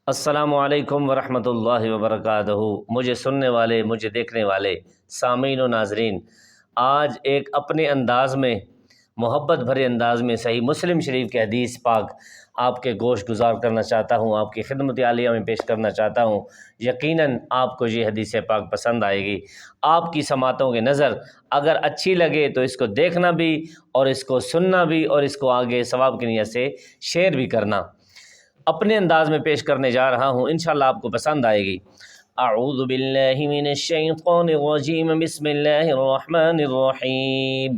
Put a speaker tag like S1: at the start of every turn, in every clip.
S1: السلام علیکم ورحمۃ اللہ وبرکاتہ۔ مجھے سننے والے، مجھے دیکھنے والے سامعین و ناظرین، آج ایک اپنے انداز میں، محبت بھرے انداز میں صحیح مسلم شریف کے حدیث پاک آپ کے گوش گزار کرنا چاہتا ہوں، آپ کی خدمت عالیہ میں پیش کرنا چاہتا ہوں۔ یقیناً آپ کو یہ حدیث پاک پسند آئے گی۔ آپ کی سماعتوں کے نظر اگر اچھی لگے تو اس کو دیکھنا بھی، اور اس کو سننا بھی، اور اس کو آگے ثواب کی نیت سے شیئر بھی کرنا۔ اپنے انداز میں پیش کرنے جا رہا ہوں، انشاءاللہ آپ کو پسند آئے گی۔ اعوذ باللہ من الشیطان الرجیم، بسم اللہ الرحمن الرحیم۔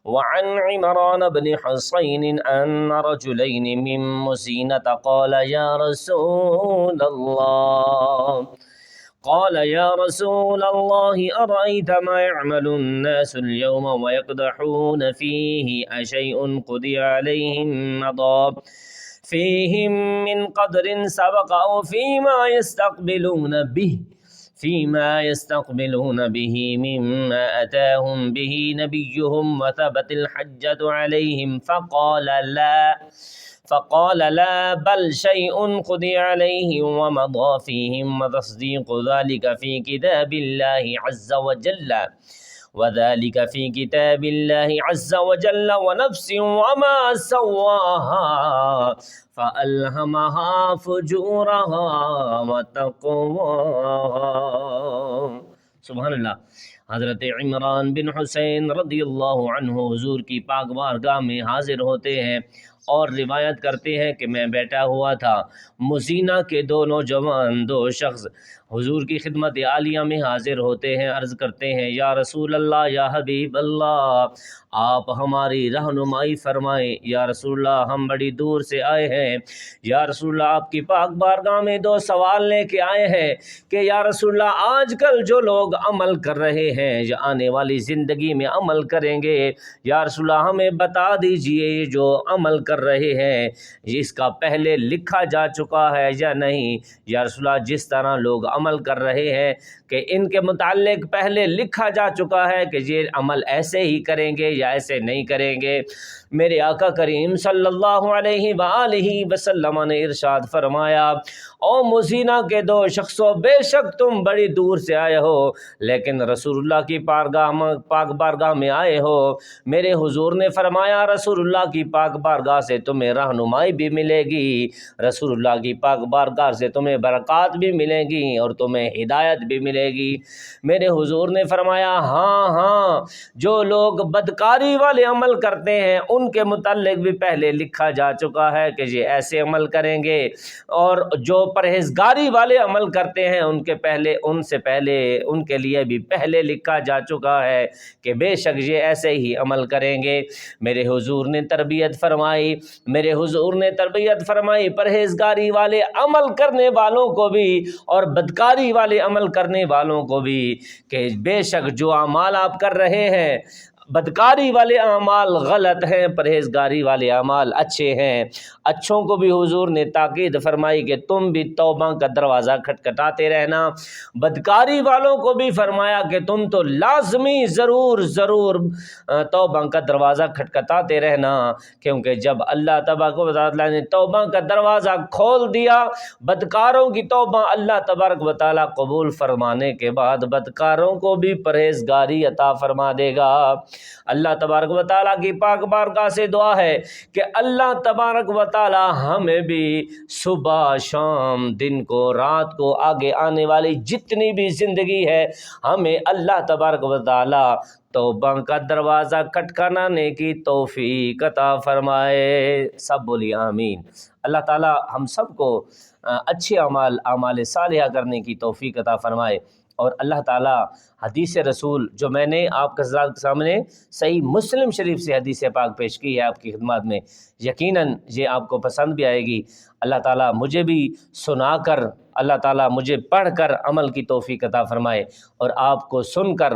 S1: وعن عمران بن حصین ان رجلین من مزینة قال يا رسول الله أرأيت ما يعمل الناس اليوم ويقدحون فيه أشيء قضي عليهم مضى فيهم من قدر سبق أو فيما يستقبلون به مما أتاهم به نبيهم وثبت الحجة عليهم فقال لا بل شيء قضي عليه ومضى فيهم وتصديق ذلك في كتاب الله عز وجل ونفس وما سواها فألهمها فجورها وتقواها۔ سبحان اللہ۔ حضرت عمران بن حسین رضی اللہ عنہ حضور کی پاک بارگاہ میں حاضر ہوتے ہیں اور روایت کرتے ہیں کہ میں بیٹھا ہوا تھا۔ مزینہ کے دو نوجوان، دو شخص حضور کی خدمت عالیہ میں حاضر ہوتے ہیں، عرض کرتے ہیں یا رسول اللہ، یا حبیب اللہ، آپ ہماری رہنمائی فرمائیں۔ یا رسول اللہ، ہم بڑی دور سے آئے ہیں۔ یا رسول اللہ، آپ کی پاک بارگاہ میں دو سوال لے کے آئے ہیں کہ یا رسول اللہ، آج کل جو لوگ عمل کر رہے ہیں یا آنے والی زندگی میں عمل کریں گے، یا رسول اللہ ہمیں بتا دیجئے یہ جو عمل کر رہے ہیں اس کا پہلے لکھا جا چکا ہے یا نہیں۔ یا رسول اللہ، جس طرح لوگ عمل کر رہے ہیں کہ ان کے متعلق پہلے لکھا جا چکا ہے کہ یہ عمل ایسے ہی کریں گے یا ایسے نہیں کریں گے۔ میرے آقا کریم صلی اللہ علیہ وآلہ وسلم نے ارشاد فرمایا، او مزینہ کے دو شخصوں، بے شک تم بڑی دور سے آئے ہو لیکن رسول اللہ کی پاک بارگاہ میں آئے ہو۔ میرے حضور نے فرمایا رسول اللہ کی پاک بارگاہ سے تمہیں رہنمائی بھی ملے گی، رسول اللہ کی پاک بارگاہ سے تمہیں برکات بھی ملیں گی اور تمہیں ہدایت بھی ملے گی۔ میرے حضور نے فرمایا ہاں، جو لوگ بدکاری والے عمل کرتے ہیں ان کے متعلق بھی پہلے لکھا جا چکا ہے کہ یہ ایسے عمل کریں گے، اور جو پرہیزگاری والے عمل کرتے ہیں ان سے پہلے ان کے لیے بھی پہلے لکھا جا چکا ہے کہ بے شک یہ ایسے ہی عمل کریں گے۔ میرے حضور نے تربیت فرمائی پرہیزگاری والے عمل کرنے والوں کو بھی اور بدکاری والے عمل کرنے والوں کو بھی کہ بے شک جو اعمال آپ کر رہے ہیں، بدکاری والے اعمال غلط ہیں، پرہیزگاری والے اعمال اچھے ہیں۔ اچھوں کو بھی حضور نے تاکید فرمائی کہ تم بھی توبہ کا دروازہ کھٹکھٹاتے رہنا، بدکاری والوں کو بھی فرمایا کہ تم تو لازمی ضرور توبہ کا دروازہ کھٹکھٹاتے رہنا، کیونکہ جب اللہ تبارک و تعالیٰ نے توبہ کا دروازہ کھول دیا، بدکاروں کی توبہ اللہ تبارک و تعالیٰ قبول فرمانے کے بعد بدکاروں کو بھی پرہیزگاری عطا فرما دے گا۔ اللہ تبارک و تعالیٰ کی پاک بارگاہ سے دعا ہے کہ اللہ تبارک و تعالیٰ ہمیں بھی صبح شام، دن کو، رات کو، آگے آنے والی جتنی بھی زندگی ہے، ہمیں اللہ تبارک و تعالیٰ توبہ کا دروازہ کھٹکھٹانے کی توفیق عطا فرمائے۔ سب بولیے آمین۔ اللہ تعالیٰ ہم سب کو اچھے اعمال صالحہ کرنے کی توفیق عطا فرمائے، اور اللہ تعالیٰ حدیث رسول جو میں نے آپ کے سامنے صحیح مسلم شریف سے حدیث پاک پیش کی ہے آپ کی خدمت میں، یقیناً یہ آپ کو پسند بھی آئے گی۔ اللہ تعالیٰ مجھے بھی سنا کر، اللہ تعالیٰ مجھے پڑھ کر عمل کی توفیق عطا فرمائے، اور آپ کو سن کر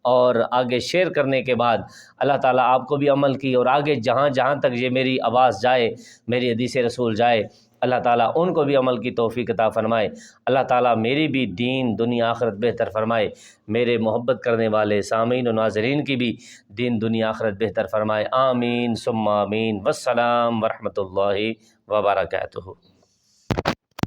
S1: اور آگے شیئر کرنے کے بعد اللہ تعالیٰ آپ کو بھی عمل کی، اور آگے جہاں تک یہ میری آواز جائے، میری حدیث رسول جائے، اللہ تعالیٰ ان کو بھی عمل کی توفیق عطا فرمائے۔ اللہ تعالیٰ میری بھی دین دنیا آخرت بہتر فرمائے، میرے محبت کرنے والے سامعین و ناظرین کی بھی دین دنیا آخرت بہتر فرمائے۔ آمین ثم آمین۔ والسلام ورحمۃ اللہ وبرکاتہ۔